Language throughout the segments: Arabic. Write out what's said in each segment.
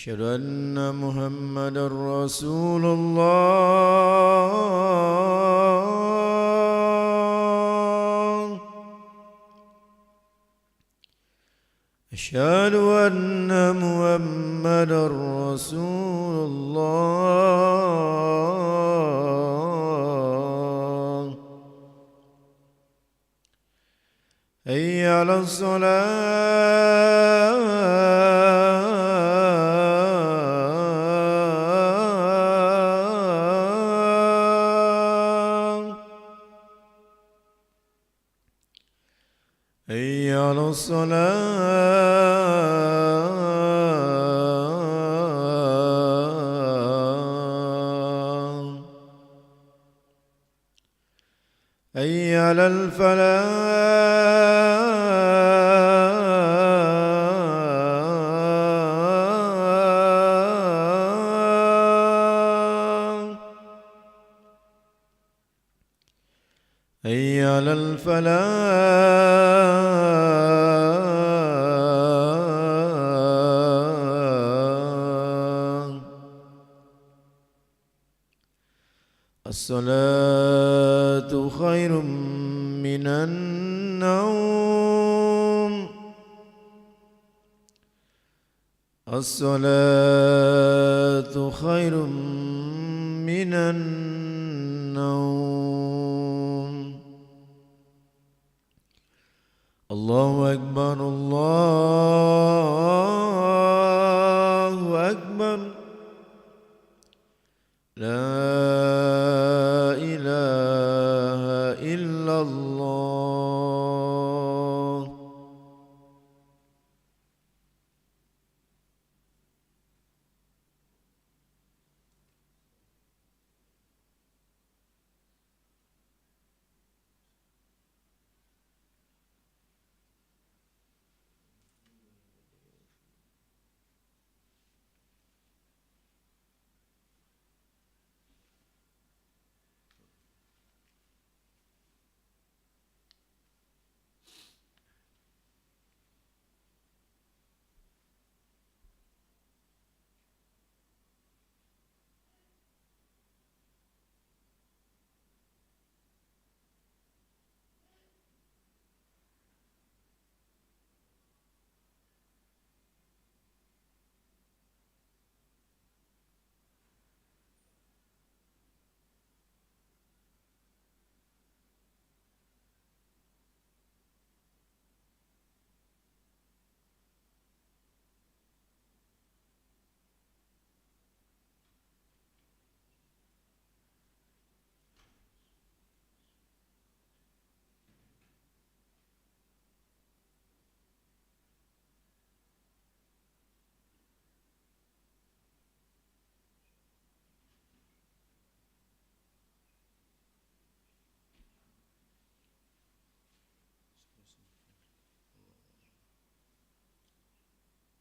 أشهد أن محمدا رسول الله. أشهد أن محمدا رسول الله. حي على الصلاة. حي على الصلاة. حي على الفلاح. حي على الفلاح. الصلاة خير من النوم. الصلاة خير من النوم. الله أكبر الله أكبر. لا إله إلا الله.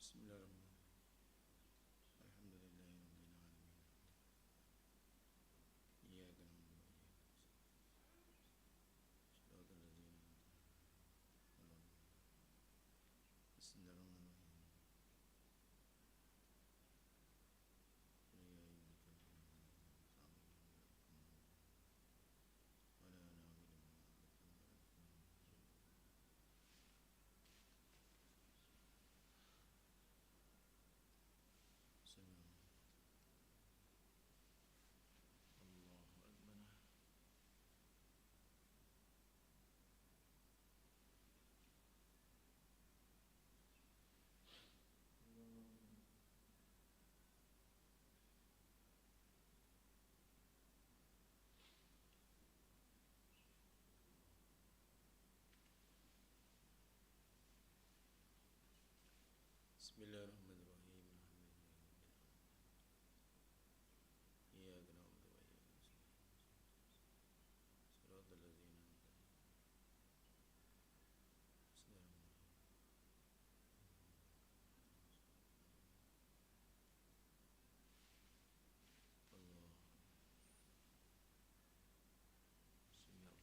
بسم الله الرحمن الرحيم. الحمد لله رب العالمين. إياك نعبد وإياك نستعين. بسم الله الرحمن الرحيم. بسم الله الرحمن الرحيم. إياك نعبد وإياك نستعين. صراط الذين أنعمت عليهم. بسم الله الله. بسم الله.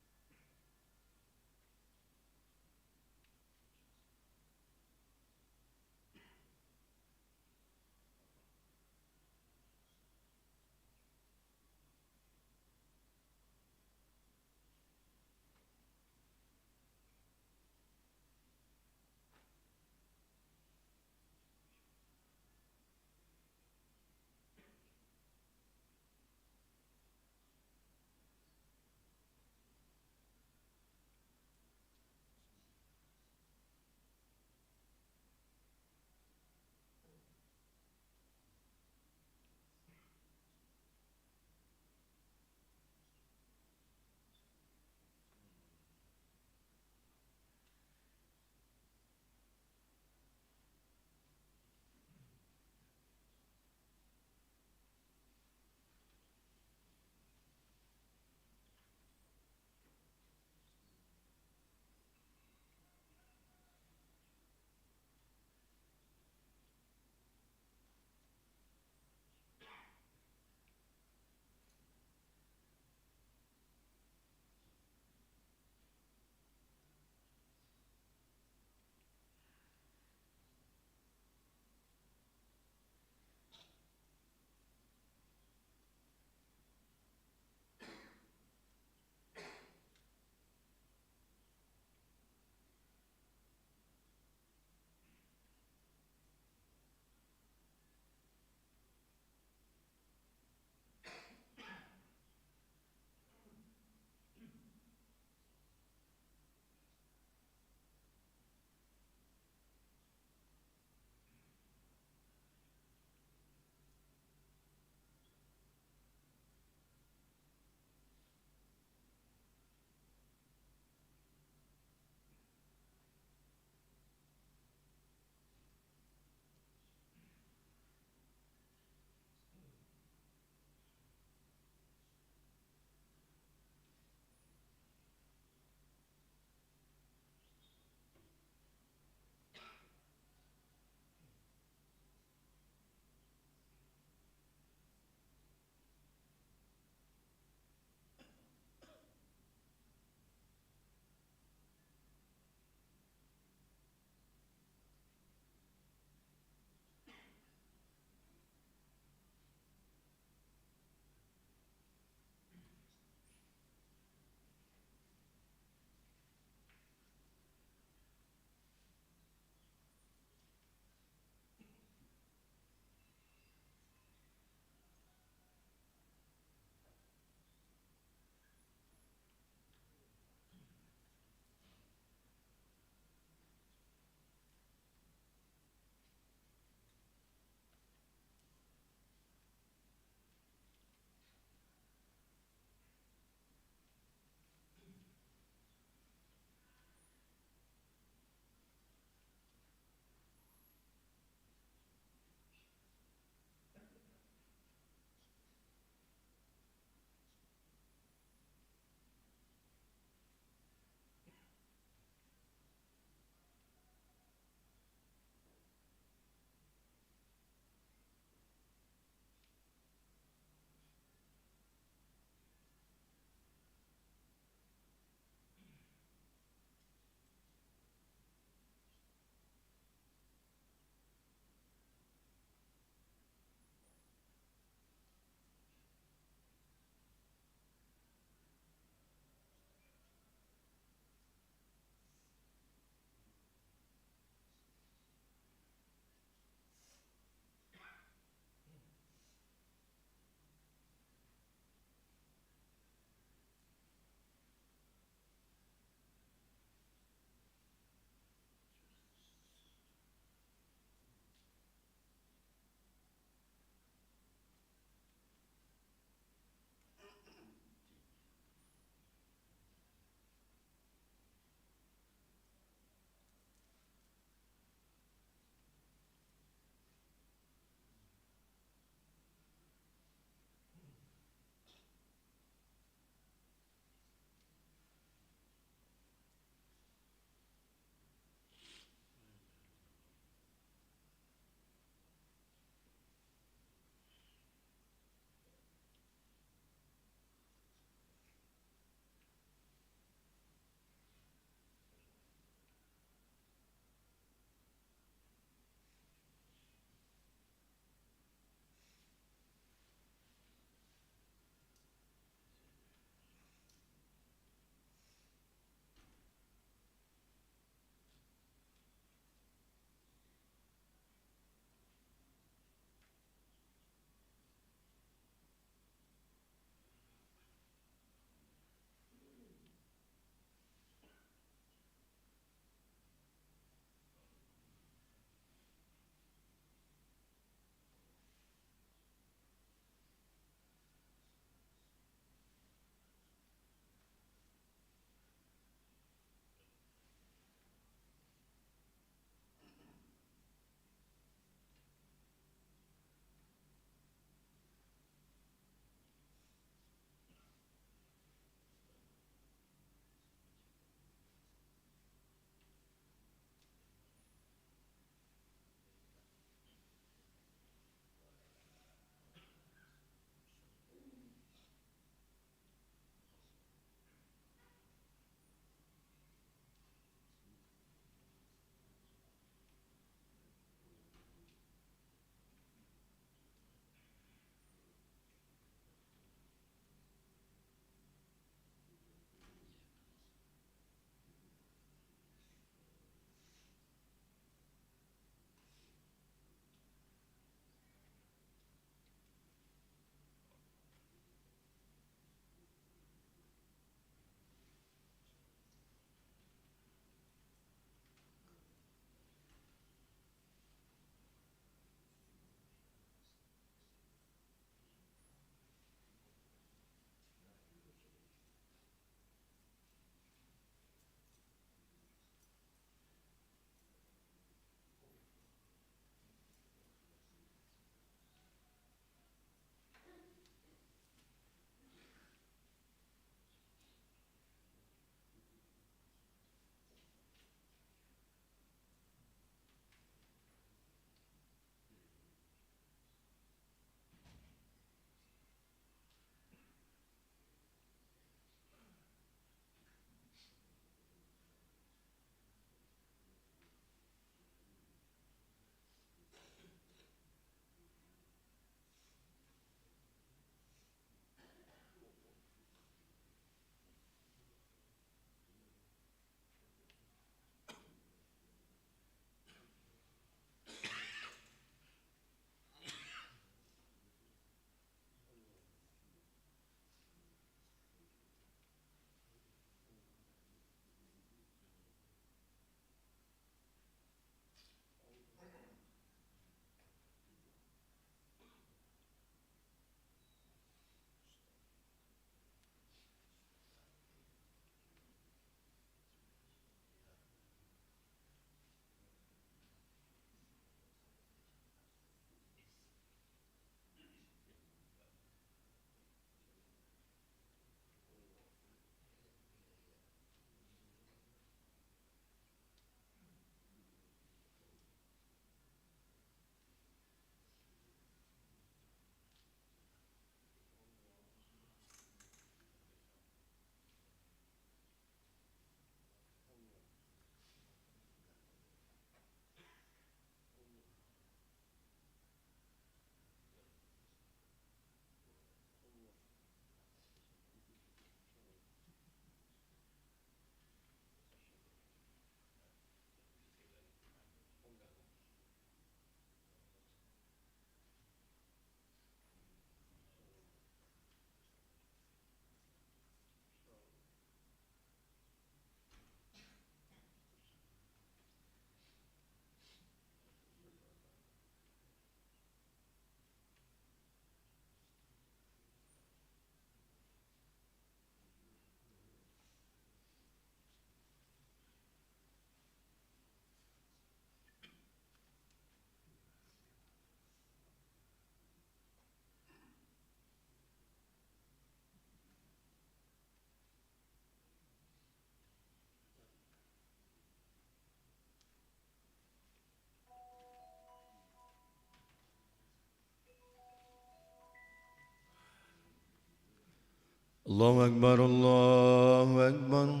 الله أكبر الله أكبر.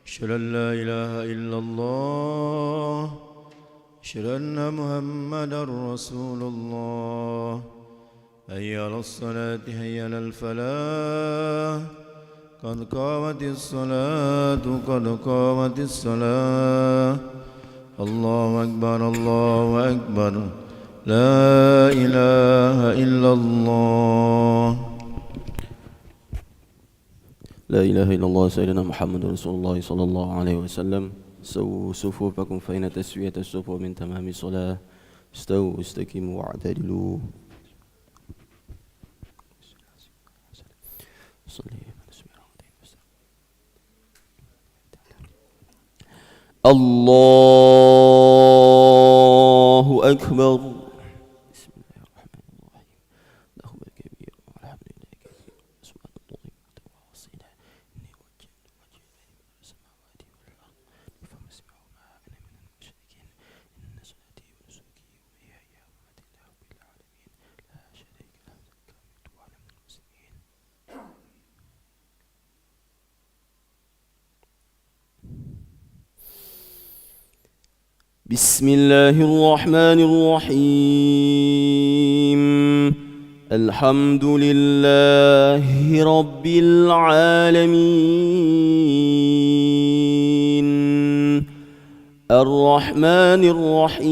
أشهد أن لا إله إلا الله. أشهد أن محمدا رسول الله. حي على الصلاة حي على الفلاح. قد قامت الصلاة قد قامت الصلاة. الله أكبر الله أكبر. لا إله إلا الله. لا إله إلا الله سيدنا محمد رسول الله صلى الله عليه وسلم. سووا صفوفكم فإن تسوية الصفوف من تمام الصلاة. استووا استقيموا واعتدلوا. الله أكبر. بسم الله الرحمن الرحيم. اللهم الكبير والحمد لله كثير سبحان الله وتواصيلا إني وجهت وجهي بين السماوات والأرض فما اسمعوا ما أنا من المشركين إن صلاتي ونسكي ومحياي ومماتي لله رب العالمين لا شريك له كرمت وأنا من المسلمين. بسم الله الرحمن الرحيم. الحمد لله رب العالمين الرحمن الرحيم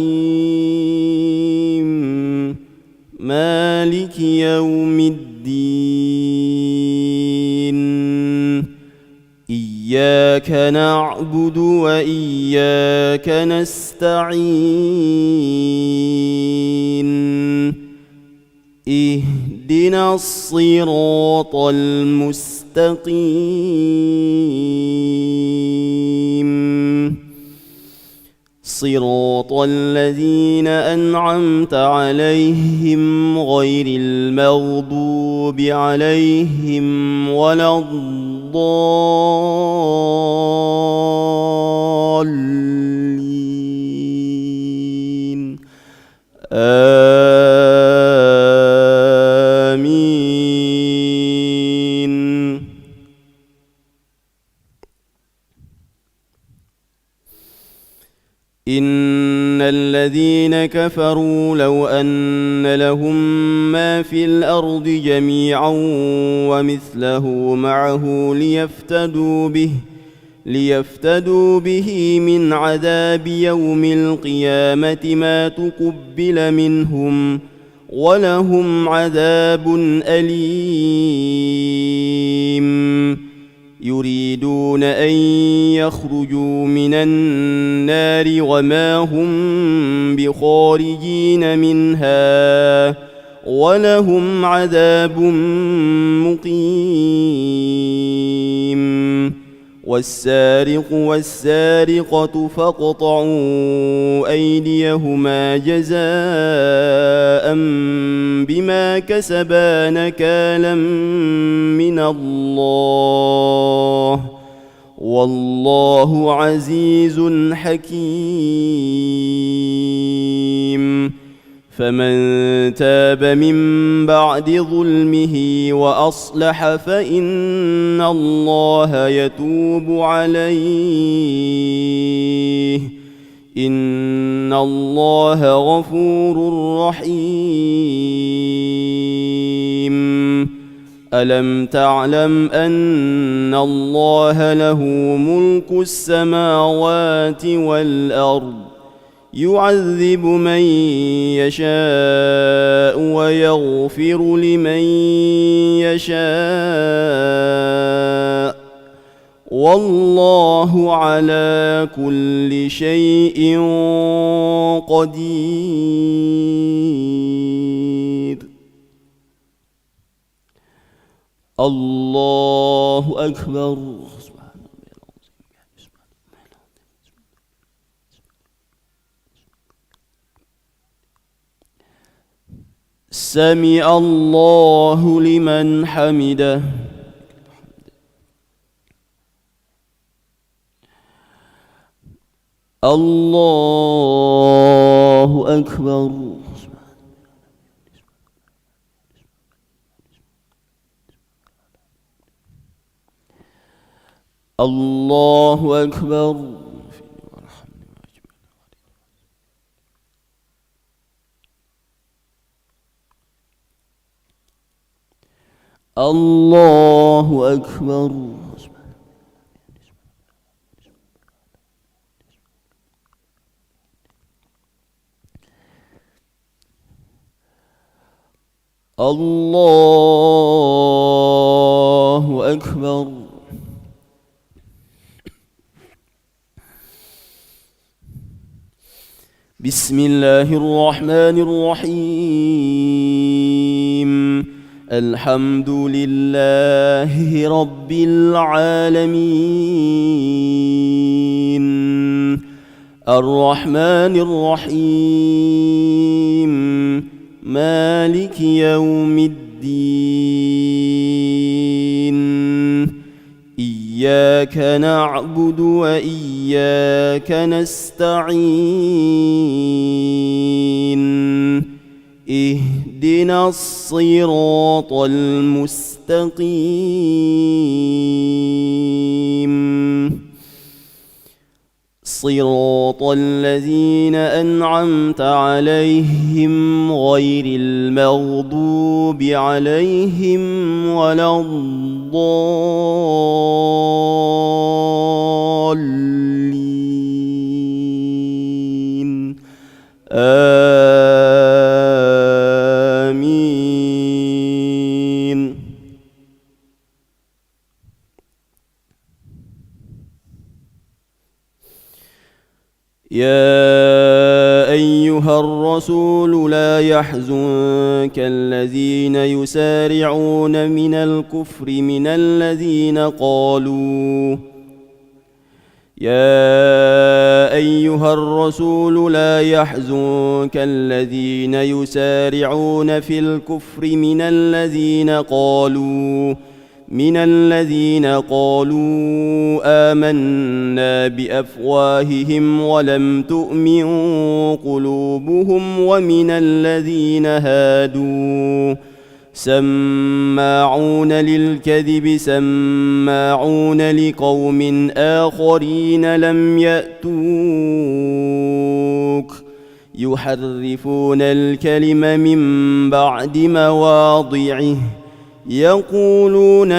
مالك يوم الدين. إياك نعبد وإياك نستعين. اهدنا الصراط المستقيم صراط الذين أنعمت عليهم غير المغضوب عليهم ولا الضالين. آمين. إن الذين كفروا لو أن لهم ما في الأرض جميعا ومثله معه ليفتدوا به من عذاب يوم القيامة ما تقبل منهم ولهم عذاب أليم. يريدون أن يخرجوا من النار وما هم بخارجين منها ولهم عذاب مقيم. والسارق والسارقة فاقطعوا أيديهما جزاء بما كسبا نكالا من الله والله عزيز حكيم. فمن تاب من بعد ظلمه وأصلح فإن الله يتوب عليه إن الله غفور رحيم. ألم تعلم أن الله له ملك السماوات والأرض يعذب من يشاء ويغفر لمن يشاء والله على كل شيء قدير. الله أكبر. سمع الله لمن حمده. الله أكبر. الله أكبر. الله أكبر. الله أكبر. بسم الله الرحمن الرحيم. الحمد لله رب العالمين الرحمن الرحيم مالك يوم الدين إياك نعبد وإياك نستعين اهدنا الصراط المستقيم صراط الذين أنعمت عليهم غير المغضوب عليهم ولا الضالين آمين. يا أيها الرسول لا يحزنك الذين يسارعون من الكفر من الذين قالوا يا أيها الرسول لا يحزنك الذين يسارعون في الكفر من الذين قالوا آمنا بأفواههم ولم تؤمن قلوبهم ومن الذين هادوا سماعون للكذب سماعون لقوم آخرين لم يأتوك يحرفون الكلم من بعد مواضعه يقولون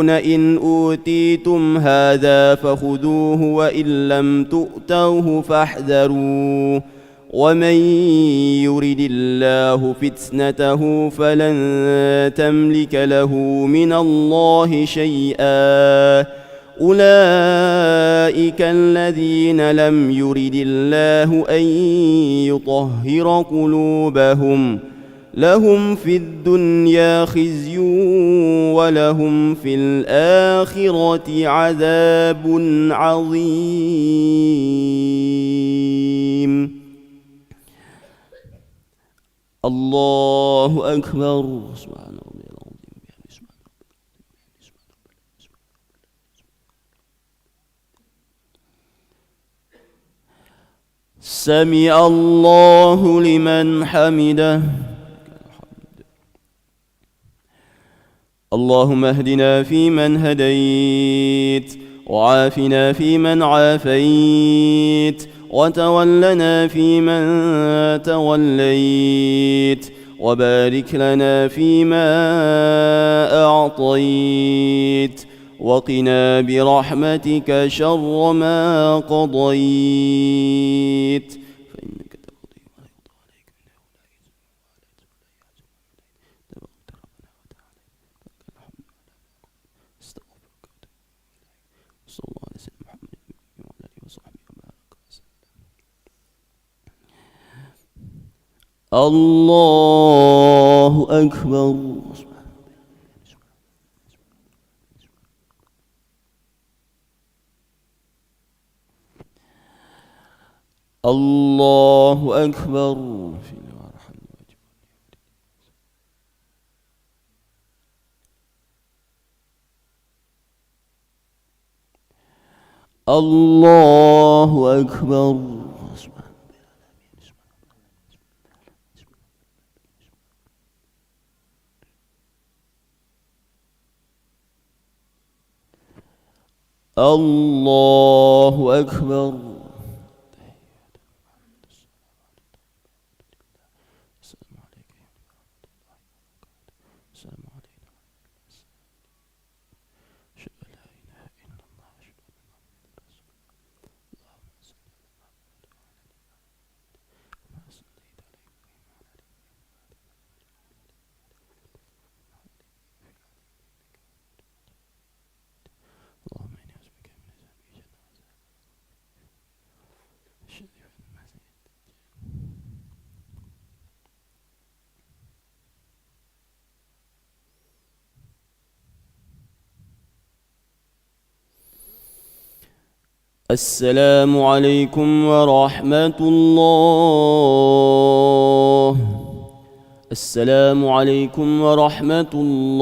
إن أوتيتم هذا فخذوه وإن لم تؤتوه فاحذروا ومن يرد الله فتنته فلن تملك له من الله شيئا أولئك الذين لم يرد الله أن يطهر قلوبهم لهم في الدنيا خزي ولهم في الآخرة عذاب عظيم. الله أكبر. سبحان ربي العظيم. سمع الله لمن حمده. اللهم اهدنا فيمن هديت وعافنا فيمن عافيت وتولنا فيمن توليت وبارك لنا فيما أعطيت وقنا برحمتك شر ما قضيت فإنك تقضي ولا يقضى عليك إنه لا يذل من صلى الله عليه وسلم محمد وعلى آله وصحبه وبارك وسلم. الله أكبر. الله أكبر. الله أكبر. الله أكبر. السلام عليكم ورحمة الله. السلام عليكم ورحمة الله.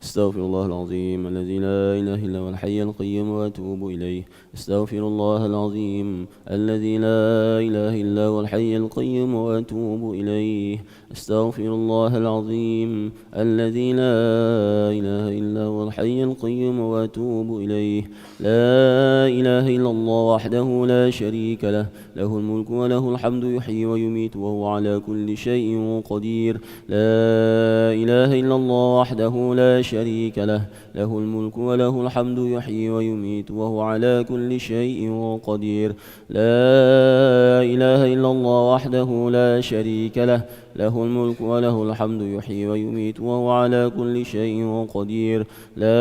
استغفر الله العظيم الذي لا إله إلا هو الحي القيوم وأتوب إليه. استغفر الله العظيم الذي لا إله إلا هو الحي القيوم وأتوب إليه. استغفر الله العظيم الذي لا إله إلا هو الحي القيوم وأتوب إليه. لا إله إلا الله وحده لا شريك له، له الملك وله الحمد يحيي ويميت وهو على كل شيء قدير. لا إله إلا الله وحده لا شريك له، له الملك وله الحمد يحيي ويميت وهو على كل شيء قدير. لا إله إلا الله وحده لا شريك له، له الملك وله الحمد يحيي ويميت وهو على كل شيء قدير. لا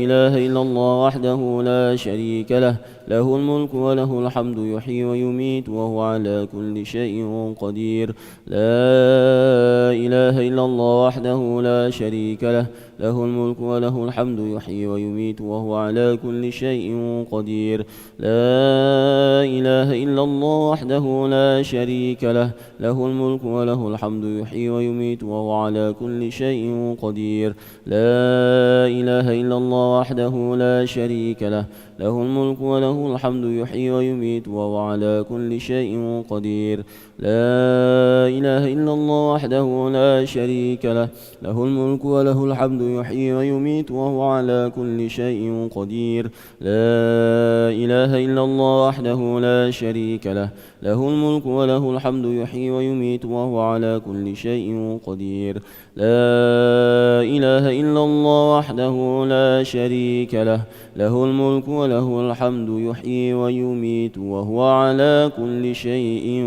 إله إلا الله وحده لا شريك له، له الملك وله الحمد يحيي ويميت وهو على كل شيء قدير. لا إله إلا الله وحده لا شريك له، له الملك وله الحمد يحيي ويميت وهو على كل شيء قدير. لا إله إلا الله وحده لا شريك له، له الملك وله الحمد يحيي ويميت وهو على كل شيء قدير. لا إله إلا الله وحده لا شريك له، له الملك وله الحمد يحيي ويميت وهو على كل شيء قدير. لا إله إلا الله وحده لا شريك له، له الملك وله الحمد يحيي ويميت وهو على كل شيء قدير. لا إله إلا الله وحده لا شريك له، له الملك وله الحمد يحيي ويميت وهو على كل شيء قدير. لا إله إلا الله وحده لا شريك له، له الملك وله الحمد يحيي ويميت وهو على كل شيء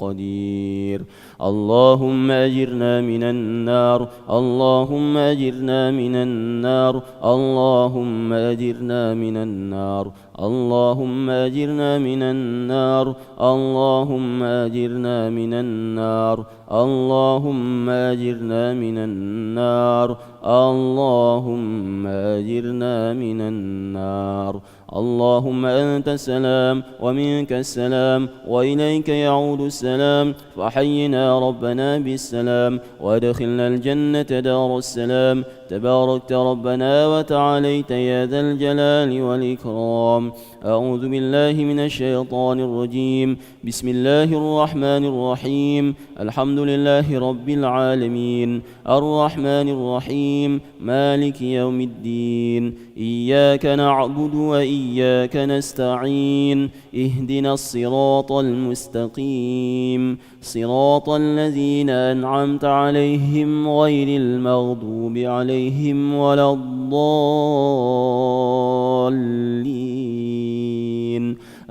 قدير. اللهم أجرنا من النار، اللهم أجرنا من النار، اللهم أجرنا من النار، اللهم أجرنا من النار، اللهم أجرنا من النار، اللهم أجرنا من النار، اللهم أجرنا من النار. اللهم أنت السلام ومنك السلام وإليك يعود السلام، فحينا ربنا بالسلام وادخلنا الجنة دار السلام. تباركت ربنا وتعاليت يا ذا الجلال والإكرام. أعوذ بالله من الشيطان الرجيم. بسم الله الرحمن الرحيم. الحمد لله رب العالمين، الرحمن الرحيم، مالك يوم الدين. إياك نعبد وإياك نستعين. اهدنا الصراط المستقيم، صراط الذين أنعمت عليهم غير المغضوب عليهم ولا الضالين.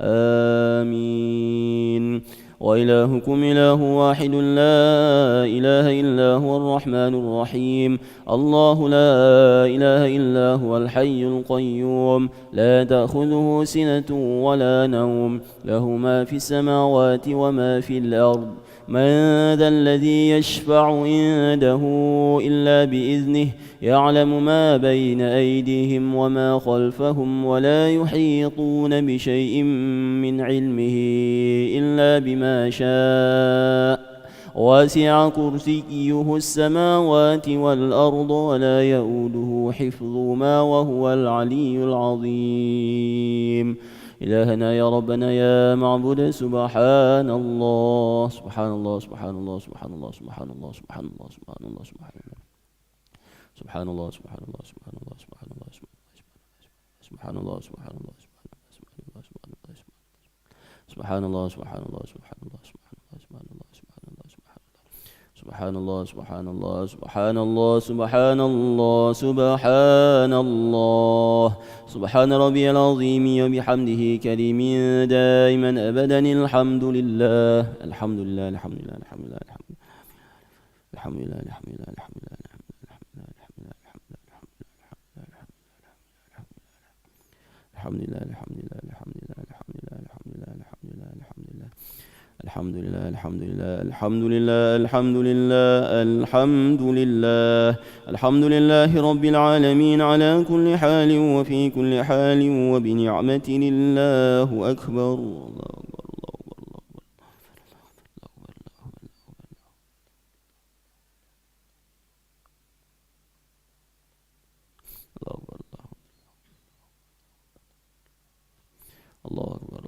آمين. وإلهكم إله واحد لا إله إلا هو الرحمن الرحيم. الله لا إله إلا هو الحي القيوم، لا تأخذه سنة ولا نوم، له ما في السماوات وما في الأرض. من ذا الذي يشفع عنده إلا بإذنه، يعلم ما بين أيديهم وما خلفهم، ولا يحيطون بشيء من علمه إلا بما شاء. واسع كرسيه السماوات والأرض ولا يؤوده حفظهما وهو العلي العظيم. إلهنا يا ربنا يا معبود، سبحان الله سبحان الله سبحان الله سبحان الله سبحان الله سبحان الله سبحان الله سبحان الله. Subhanallah, subhanallah, subhanallah, subhanallah, subhanallah, subhanallah, subhanallah, subhanallah, subhanallah, subhanallah, subhanallah, subhanallah, subhanallah, subhanallah, subhanallah, subhanallah, subhana rabbiyal azim wa bihamdihi karimin daiman abadan alhamdulillah, alhamdulillah, alhamdulillah, alhamdulillah, alhamdulillah, alhamdulillah, alhamdulillah. Alhamdulillah, alhamdulillah, alhamdulillah, alhamdulillah, alhamdulillah, alhamdulillah, alhamdulillah. Alhamdulillah, alhamdulillah, alhamdulillah, alhamdulillah, alhamdulillah. Alhamdulillahi rabbil alamin ala kulli halin wa fi kulli halin wa bi ni'matillahu akbar. Allahu akbar, Allahu akbar,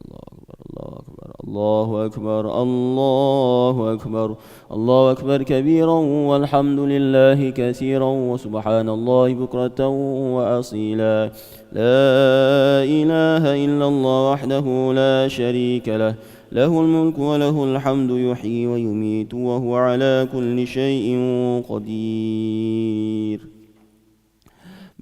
Allahu akbar. Allahu akbar. Allahu akbar, Allahu akbar, Allahu akbar, Allahu akbar kabiran walhamdulillahi katsiran wa subhanallahi bukratan wa asila. La ilaha illallah wahdahu la sharika lah, lahul mulku wa lahul hamdu yuhyi wa yumitu wa huwa ala kulli syai'in qadir.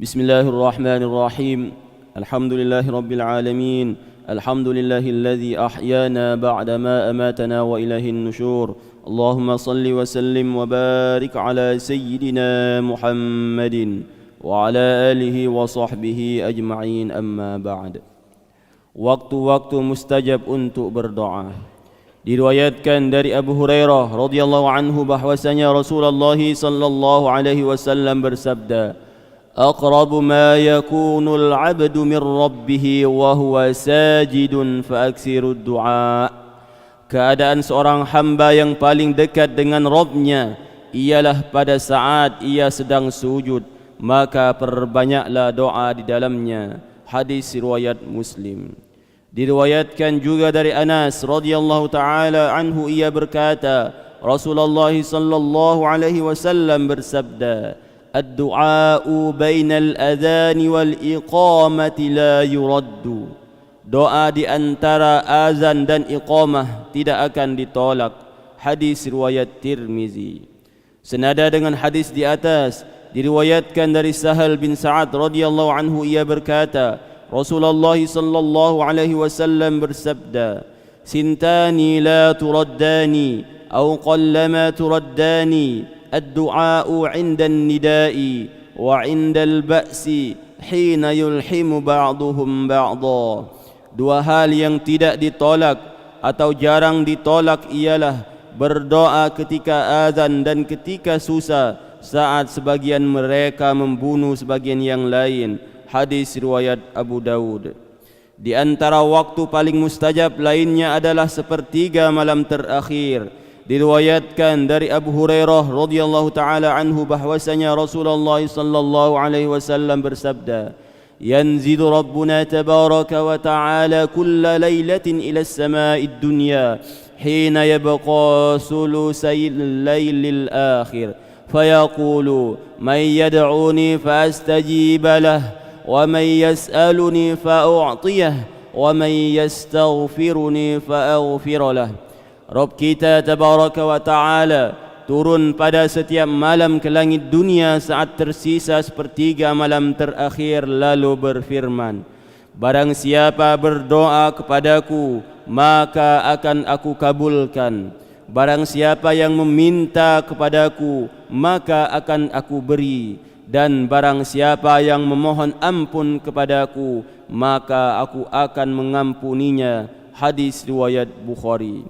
Bismillahirrahmanirrahim. Alhamdulillahi rabbil alamin. الحمد لله الذي أحيانا بعدما أماتنا وإليه النشور. اللهم صل وسلم وبارك على سيدنا محمد وعلى آله وصحبه أجمعين. أما بعد. Waktu-waktu mustajab untuk berdoa. Diriwayatkan dari Abu Hurairah radhiyallahu anhu bahwasanya Rasulullah sallallahu alaihi wasallam bersabda, أقرب ما يكون العبد من ربه وهو ساجد فأكثر الدعاء. Keadaan seorang hamba yang paling dekat dengan Rabb-Nya ialah pada saat ia sedang sujud, maka perbanyaklah doa di dalamnya. Hadis riwayat Muslim. Diriwayatkan juga dari Anas radhiyallahu taala anhu, ia berkata, Rasulullah sallallahu alaihi wasallam bersabda, Ad-du'a'u bainal adhani wal iqamati la yuraddu. Doa di antara azan dan iqamah tidak akan ditolak. Hadis riwayat Tirmizi. Senada dengan hadis di atas, diriwayatkan dari Sahal bin Sa'ad radhiyallahu anhu, ia berkata, Rasulullah sallallahu alaihi wasallam bersabda, Sintani la turaddani atau qallama turaddani, الدعاء عند النداء وعند البأس حين يلحم بعضهم بعضا. Dua hal yang tidak ditolak atau jarang ditolak ialah berdoa ketika azan dan ketika susah, saat sebagian mereka membunuh sebagian yang lain. Hadis riwayat Abu Dawud. Di antara waktu paling mustajab lainnya adalah sepertiga malam terakhir. Diriwayatkan dari Abu Hurairah radhiyallahu taala anhu bahwasanya Rasulullah sallallahu alaihi wasallam bersabda, Yanzilu Rabbuna tabaraka wa ta'ala kulla lailatin ila as-sama'id dunya hina yabqa sulusayil lailil akhir fayaqulu man yad'uni fastajib lah wa man yas'aluni fa'u'tiyah wa man yastaghfiruni fa'aghfir lah. Rabb kita tabaraka wa ta'ala turun pada setiap malam ke langit dunia saat tersisa sepertiga malam terakhir, lalu berfirman, Barang siapa berdoa kepadaku, maka akan aku kabulkan. Barang siapa yang meminta kepadaku, maka akan aku beri. Dan barang siapa yang memohon ampun kepadaku, maka aku akan mengampuninya. Hadis riwayat Bukhari.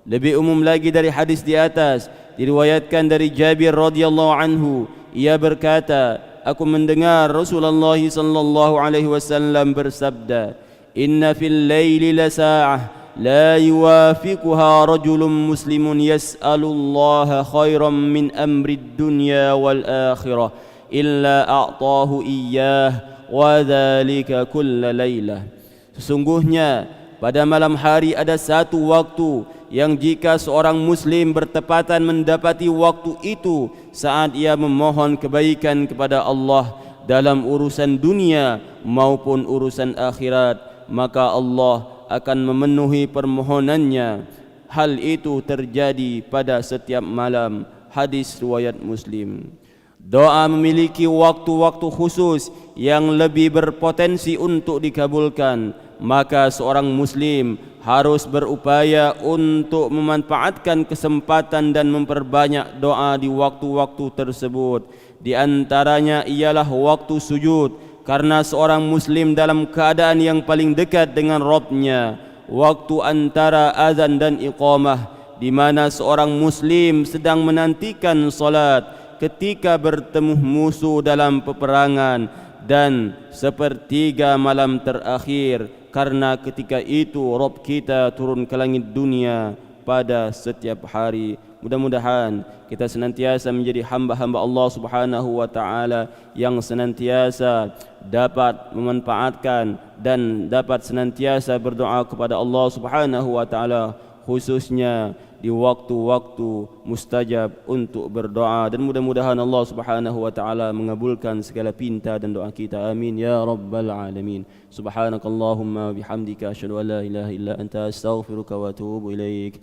Lebih umum lagi dari hadis di atas, diriwayatkan dari Jabir radhiyallahu anhu, ia berkata, aku mendengar Rasulullah sallallahu alaihi wasallam bersabda, Inna fil laili la sa'ah la yuwafiquha rajulun muslimun yas'alullaha khairan min amri dunya wal akhirah illa a'tahu iyyah wa dhalika kulla lailah. Sesungguhnya pada malam hari ada satu waktu yang jika seorang muslim bertepatan mendapati waktu itu saat ia memohon kebaikan kepada Allah dalam urusan dunia maupun urusan akhirat, maka Allah akan memenuhi permohonannya. Hal itu terjadi pada setiap malam. Hadis riwayat Muslim. Doa memiliki waktu-waktu khusus yang lebih berpotensi untuk dikabulkan, maka seorang muslim harus berupaya untuk memanfaatkan kesempatan dan memperbanyak doa di waktu-waktu tersebut. Di antaranya ialah waktu sujud, karena seorang muslim dalam keadaan yang paling dekat dengan Rabb-Nya. Waktu antara azan dan iqamah, di mana seorang muslim sedang menantikan salat ketika bertemu musuh dalam peperangan, dan sepertiga malam terakhir, karena ketika itu Rabb kita turun ke langit dunia pada setiap hari. Mudah-mudahan kita senantiasa menjadi hamba-hamba Allah Subhanahu wa taala yang senantiasa dapat memanfaatkan dan dapat senantiasa berdoa kepada Allah Subhanahu wa taala, khususnya di waktu-waktu mustajab untuk berdoa, dan mudah-mudahan Allah Subhanahu wa taala mengabulkan segala pinta dan doa kita. Amin ya rabbal alamin. Subhanakallahumma bihamdika asyhadu an la ilaha illa anta astaghfiruka wa atubu ilaik.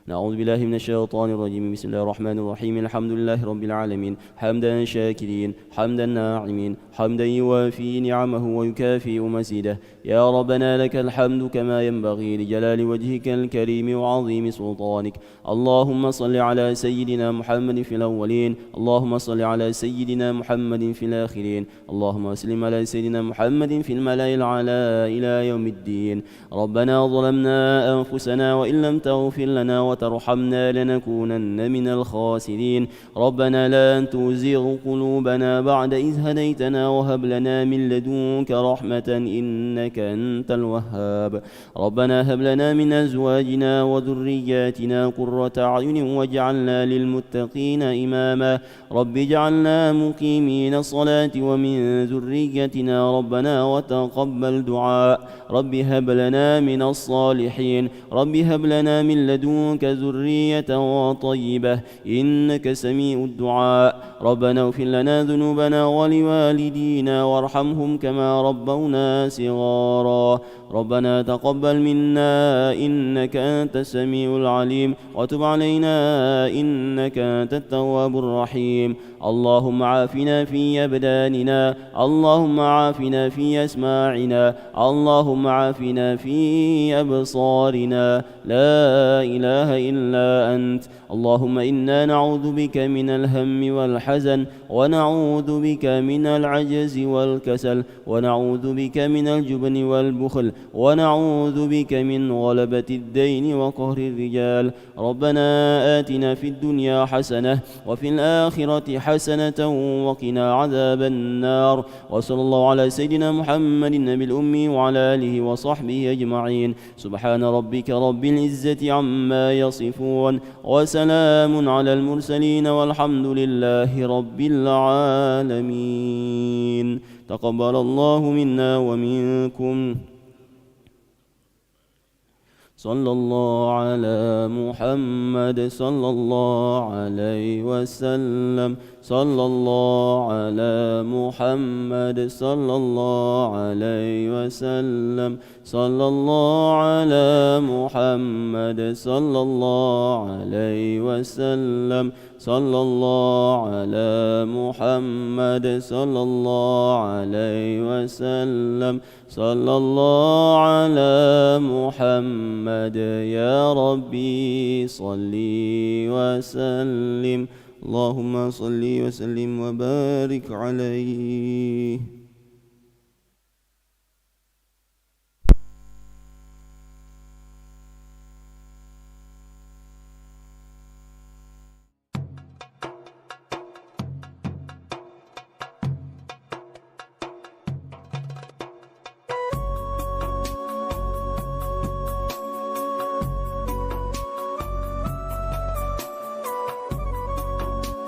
نعوذ بالله من الشيطان الرجيم. بسم الله الرحمن الرحيم. الحمد لله رب العالمين حمدا شاكرين حمدا ناعمين حمدا يوافي نعمه ويكافئ مزيده. يا ربنا لك الحمد كما ينبغي لجلال وجهك الكريم وعظيم سلطانك. اللهم صل على سيدنا محمد في الأولين، اللهم صل على سيدنا محمد في الآخرين، اللهم وسلم على سيدنا محمد في الملأ الأعلى إلى يوم الدين. ربنا ظلمنا أنفسنا وإن لم تغفر لنا وترحمنا لنكونن من الخاسرين. ربنا لا تزغ قلوبنا بعد إذ هديتنا وهب لنا من لدنك رحمة إنك أنت الوهاب. ربنا هب لنا من أزواجنا وذرياتنا قرة أعين واجعلنا للمتقين إماما. رب اجعلنا مقيمين الصلاة ومن ذريتنا ربنا وتقبل دعاء. رب هب لنا من الصالحين. رب هب لنا من لدنك ذرية طيبة إنك سميع الدعاء. ربنا اغفر لنا ذنوبنا ولوالدينا وارحمهم كما ربونا صغارا. ربنا تقبل منا إنك أنت السميع العليم وتب علينا إنك أنت التواب الرحيم. اللهم عافنا في أبداننا، اللهم عافنا في أسماعنا، اللهم عافنا في أبصارنا. لا إله إلا أنت. اللهم إنا نعوذ بك من الهم والحزن، ونعوذ بك من العجز والكسل، ونعوذ بك من الجبن والبخل، ونعوذ بك من غلبة الدين وقهر الرجال. ربنا آتنا في الدنيا حسنة وفي الآخرة حسنة وقنا عذاب النار. وصلى الله على سيدنا محمد النبي الأمي وعلى آله وصحبه أجمعين. سبحان ربك رب العزة عما يصفون وسلام على المرسلين والحمد لله رب العالمين. تقبل الله منا ومنكم. صلى الله على محمد صلى الله عليه وسلم. صلى الله على محمد صلى الله عليه وسلم. صلى الله على محمد صلى الله عليه وسلم. صلى الله على محمد صلى الله عليه وسلم. صلى الله على محمد. يا ربي صل وسلم. اللهم صل وسلم وبارك عليه.